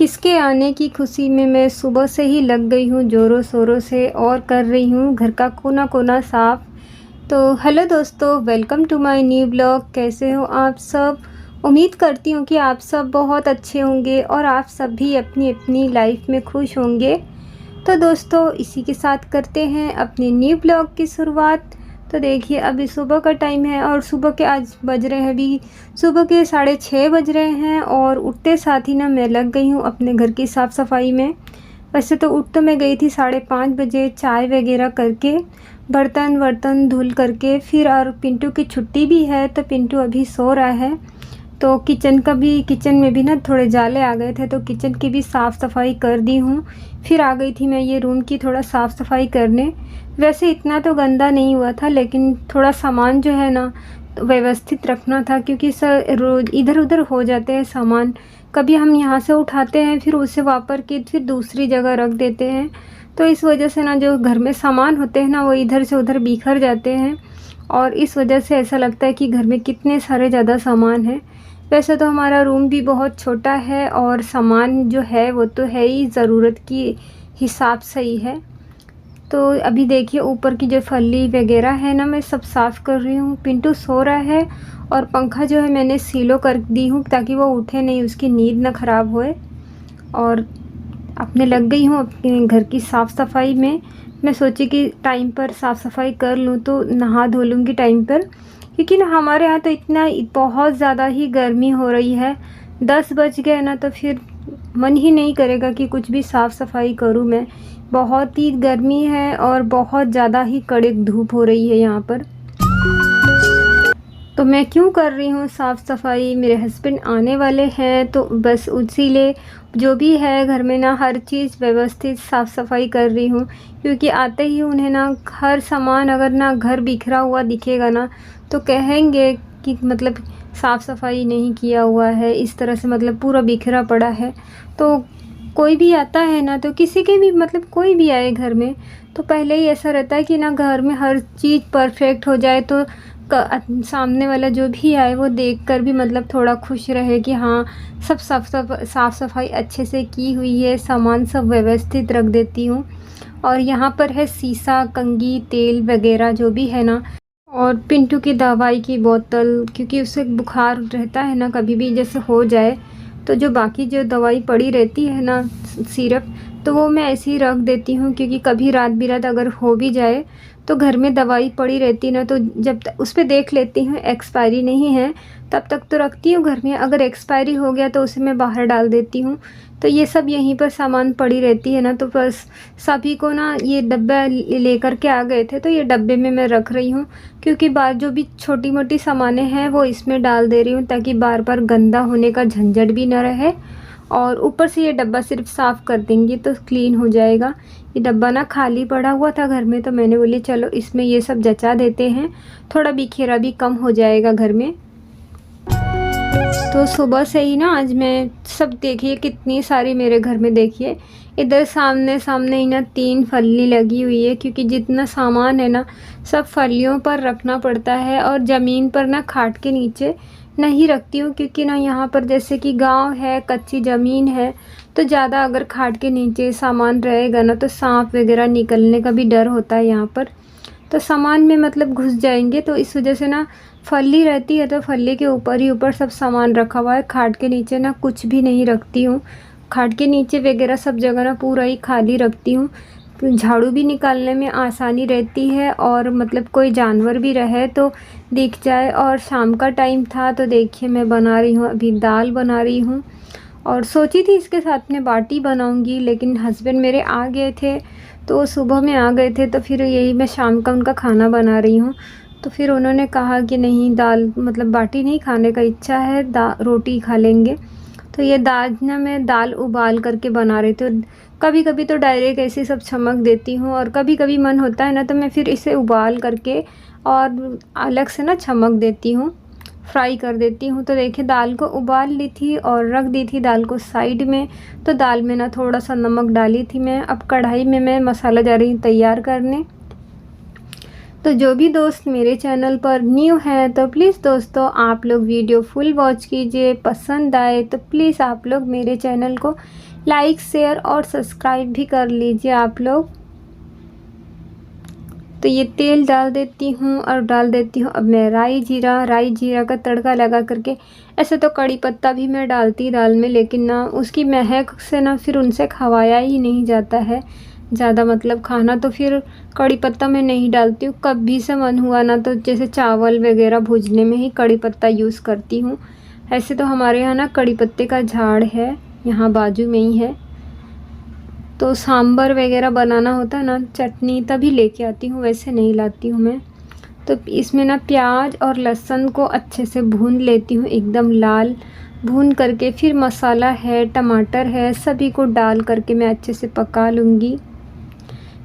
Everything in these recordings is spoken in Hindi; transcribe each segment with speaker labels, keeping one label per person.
Speaker 1: किसके आने की खुशी में मैं सुबह से ही लग गई हूँ ज़ोरों शोरों से और कर रही हूँ घर का कोना कोना साफ़। तो हेलो दोस्तों, welcome to my new blog. कैसे हो आप सब? उम्मीद करती हूँ कि आप सब बहुत अच्छे होंगे और आप सब भी अपनी अपनी लाइफ में खुश होंगे। तो दोस्तों, इसी के साथ करते हैं अपने न्यू ब्लॉग की शुरुआत। तो देखिए, अभी सुबह का टाइम है और सुबह के आज बज रहे हैं, अभी सुबह के 6:30 बज रहे हैं और उठते साथ ही ना मैं लग गई हूँ अपने घर की साफ़ सफाई में। वैसे तो उठ तो मैं गई थी 5:30 बजे, चाय वगैरह करके, बर्तन वर्तन धुल करके फिर। और पिंटू की छुट्टी भी है तो पिंटू अभी सो रहा है। तो किचन में भी ना थोड़े जाले आ गए थे तो किचन की भी साफ़ सफाई कर दी हूँ। फिर आ गई थी मैं ये रूम की थोड़ा साफ़ सफाई करने। वैसे इतना तो गंदा नहीं हुआ था, लेकिन थोड़ा सामान जो है ना तो व्यवस्थित रखना था, क्योंकि सर रोज़ इधर उधर हो जाते हैं सामान। कभी हम यहाँ से उठाते हैं फिर उसे वापर के फिर दूसरी जगह रख देते हैं। तो इस वजह से ना जो घर में सामान होते हैं ना वो इधर से उधर बिखर जाते हैं और इस वजह से ऐसा लगता है कि घर में कितने सारे ज़्यादा सामान हैं। वैसे तो हमारा रूम भी बहुत छोटा है और सामान जो है वो तो है ही, ज़रूरत की हिसाब से ही है। तो अभी देखिए, ऊपर की जो फल्ली वगैरह है ना मैं सब साफ़ कर रही हूँ। पिंटू सो रहा है और पंखा जो है मैंने सीलो कर दी हूँ ताकि वो उठे नहीं, उसकी नींद ना ख़राब होए। और अपने लग गई हूँ अपने घर की साफ़ सफाई में। मैं सोची कि टाइम पर साफ़ सफाई कर लूँ तो नहा धो लूँगी टाइम पर, क्योंकि ना हमारे यहाँ तो इतना बहुत ज़्यादा ही गर्मी हो रही है। 10 बज गए ना तो फिर मन ही नहीं करेगा कि कुछ भी साफ़ सफाई करूँ मैं। बहुत ही गर्मी है और बहुत ज़्यादा ही कड़क धूप हो रही है यहाँ पर। तो मैं क्यों कर रही हूँ साफ़ सफाई, मेरे हस्बैंड आने वाले हैं तो बस उसी लिए जो भी है घर में ना हर चीज़ व्यवस्थित साफ़ सफाई कर रही हूँ। क्योंकि आते ही उन्हें ना हर सामान अगर ना घर बिखरा हुआ दिखेगा ना तो कहेंगे कि मतलब साफ़ सफाई नहीं किया हुआ है, इस तरह से मतलब पूरा बिखरा पड़ा है। तो कोई भी आता है ना, तो किसी के भी मतलब कोई भी आए घर में तो पहले ही ऐसा रहता है कि ना घर में हर चीज़ परफेक्ट हो जाए तो सामने वाला जो भी आए वो देखकर भी मतलब थोड़ा खुश रहे कि हाँ सब साफ़ सफाई अच्छे से की हुई है। सामान सब व्यवस्थित रख देती हूँ। और यहाँ पर है शीशा, कंघी, तेल वगैरह जो भी है ना, और पिंटू की दवाई की बोतल, क्योंकि उसे बुखार रहता है ना, कभी भी जैसे हो जाए तो जो बाकी जो दवाई पड़ी रहती है ना सिरप, तो वो मैं ऐसे ही रख देती हूँ। क्योंकि कभी रात बिरात अगर हो भी जाए तो घर में दवाई पड़ी रहती ना, तो जब तक उस पर देख लेती हूँ एक्सपायरी नहीं है तब तक तो रखती हूँ घर में। अगर एक्सपायरी हो गया तो उसे मैं बाहर डाल देती हूँ। तो ये सब यहीं पर सामान पड़ी रहती है ना, तो बस सभी को ना ये डब्बा लेकर के आ गए थे तो ये डब्बे में मैं रख रही हूँ। क्योंकि बार जो भी छोटी मोटी सामानें हैं वो इसमें डाल दे रही हूँ ताकि बार बार गंदा होने का झंझट भी न रहे। और ऊपर से ये डब्बा सिर्फ साफ़ कर देंगे तो क्लीन हो जाएगा। ये डब्बा ना खाली पड़ा हुआ था घर में तो मैंने बोली चलो इसमें ये सब जचा देते हैं, थोड़ा बिखेरा भी कम हो जाएगा घर में। तो सुबह से ही ना आज मैं सब देखिए कितनी सारी मेरे घर में देखिए इधर सामने सामने ही ना 3 फल्ली लगी हुई है। क्योंकि जितना सामान है ना सब फल्लियों पर रखना पड़ता है और ज़मीन पर ना खाट के नीचे नहीं रखती हूँ। क्योंकि ना यहाँ पर जैसे कि गांव है, कच्ची ज़मीन है, तो ज़्यादा अगर खाट के नीचे सामान रहेगा ना तो सांप वगैरह निकलने का भी डर होता है यहाँ पर, तो सामान में मतलब घुस जाएंगे। तो इस वजह से ना फल्ली रहती है तो फल्ली के ऊपर ही ऊपर सब सामान रखा हुआ है। खाट के नीचे ना कुछ भी नहीं रखती हूँ, खाट के नीचे वगैरह सब जगह ना पूरा ही खाली रखती हूँ। झाड़ू भी निकालने में आसानी रहती है और मतलब कोई जानवर भी रहे तो दिख जाए। और शाम का टाइम था तो देखिए मैं बना रही हूँ, अभी दाल बना रही हूँ और सोची थी इसके साथ में बाटी बनाऊंगी, लेकिन हस्बैंड मेरे आ गए थे तो सुबह में आ गए थे तो फिर यही मैं शाम का उनका खाना बना रही हूँ। तो फिर उन्होंने कहा कि नहीं, दाल मतलब बाटी नहीं खाने का इच्छा है, रोटी खा लेंगे। तो ये दाल ना मैं दाल उबाल करके बना रही थी। कभी कभी तो डायरेक्ट ऐसे सब छमक देती हूँ और कभी कभी मन होता है ना तो मैं फिर इसे उबाल करके और अलग से ना छमक देती हूँ, फ्राई कर देती हूँ। तो देखिए दाल को उबाल ली थी और रख दी थी दाल को साइड में। तो दाल में ना थोड़ा सा नमक डाली थी मैं। अब कढ़ाई में मैं मसाला जा रही हूँ तैयार करने। तो जो भी दोस्त मेरे चैनल पर न्यू है तो प्लीज़ दोस्तों आप लोग वीडियो फुल वॉच कीजिए। पसंद आए तो प्लीज़ आप लोग मेरे चैनल को लाइक शेयर और सब्सक्राइब भी कर लीजिए आप लोग। तो ये तेल डाल देती हूँ और डाल देती हूँ अब मैं राई जीरा का तड़का लगा करके। ऐसे तो कड़ी पत्ता भी मैं डालती दाल में, लेकिन ना उसकी महक से ना फिर उनसे खवाया ही नहीं जाता है ज़्यादा मतलब खाना, तो फिर कड़ी पत्ता मैं नहीं डालती हूँ। कभी से मन हुआ ना तो जैसे चावल वगैरह भूजने में ही कड़ी पत्ता यूज़ करती हूँ। ऐसे तो हमारे यहाँ ना कड़ी पत्ते का झाड़ है, यहाँ बाजू में ही है, तो सांभर वगैरह बनाना होता है ना, चटनी, तभी लेके आती हूँ, वैसे नहीं लाती हूँ मैं। तो इसमें ना प्याज और लहसुन को अच्छे से भून लेती हूँ, एकदम लाल भून करके। फिर मसाला है, टमाटर है, सभी को डाल करके मैं अच्छे से पका लूँगी।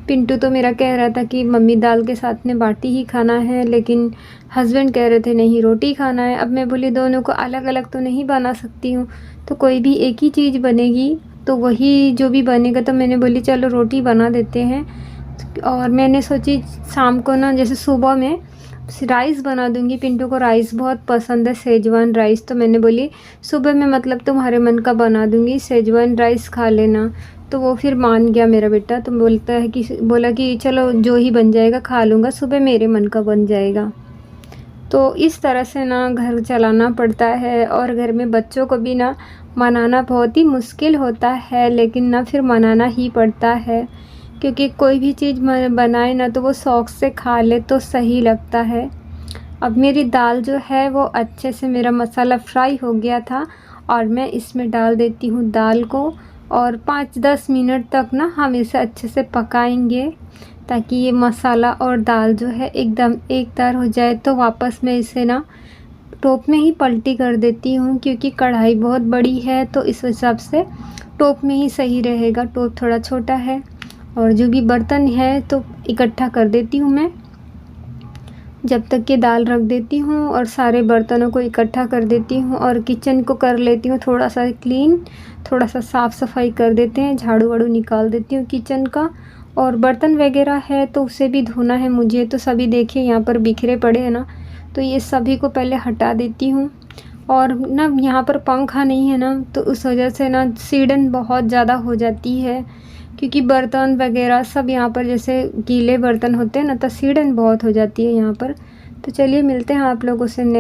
Speaker 1: पिंटू तो मेरा कह रहा था कि मम्मी दाल के साथ में बाटी ही खाना है, लेकिन हस्बैंड कह रहे थे नहीं रोटी खाना है। अब मैं बोली दोनों को अलग अलग तो नहीं बना सकती हूँ, तो कोई भी एक ही चीज़ बनेगी, तो वही जो भी बनेगा। तो मैंने बोली चलो रोटी बना देते हैं। और मैंने सोची शाम को ना जैसे सुबह में राइस बना दूंगी, पिंटू को राइस बहुत पसंद है, सेजवान राइस। तो मैंने बोली सुबह में मतलब तुम्हारे मन का बना दूंगी, सेजवान राइस खा लेना। तो वो फिर मान गया मेरा बेटा, तो बोला कि चलो जो ही बन जाएगा खा लूँगा, सुबह मेरे मन का बन जाएगा। तो इस तरह से ना घर चलाना पड़ता है, और घर में बच्चों को भी ना मनाना बहुत ही मुश्किल होता है, लेकिन ना फिर मनाना ही पड़ता है, क्योंकि कोई भी चीज़ बनाए ना तो वो शौक़ से खा ले तो सही लगता है। अब मेरी दाल जो है वो अच्छे से मेरा मसाला फ्राई हो गया था, और मैं इसमें डाल देती हूँ दाल को, और 5-10 मिनट तक ना हम इसे अच्छे से पकाएंगे, ताकि ये मसाला और दाल जो है एकदम एक तार हो जाए। तो वापस मैं इसे ना टोप में ही पलटी कर देती हूँ, क्योंकि कढ़ाई बहुत बड़ी है, तो इस हिसाब से टोप में ही सही रहेगा। टोप थोड़ा छोटा है, और जो भी बर्तन है तो इकट्ठा कर देती हूँ मैं, जब तक कि दाल रख देती हूँ, और सारे बर्तनों को इकट्ठा कर देती हूँ, और किचन को कर लेती हूँ थोड़ा सा क्लीन, थोड़ा सा साफ़ सफाई कर देते हैं, झाड़ू वाड़ू निकाल देती हूँ किचन का। और बर्तन वगैरह है तो उसे भी धोना है मुझे, तो सभी देखिए यहाँ पर बिखरे पड़े हैं ना, तो ये सभी को पहले हटा देती हूँ। और ना यहाँ पर पंखा नहीं है ना, तो उस वजह से ना सीढ़न बहुत ज़्यादा हो जाती है, क्योंकि बर्तन वगैरह सब यहाँ पर जैसे गीले बर्तन होते हैं ना, तो सीढ़न बहुत हो जाती है यहाँ पर। तो चलिए मिलते हैं आप लोगों से नेक्स्ट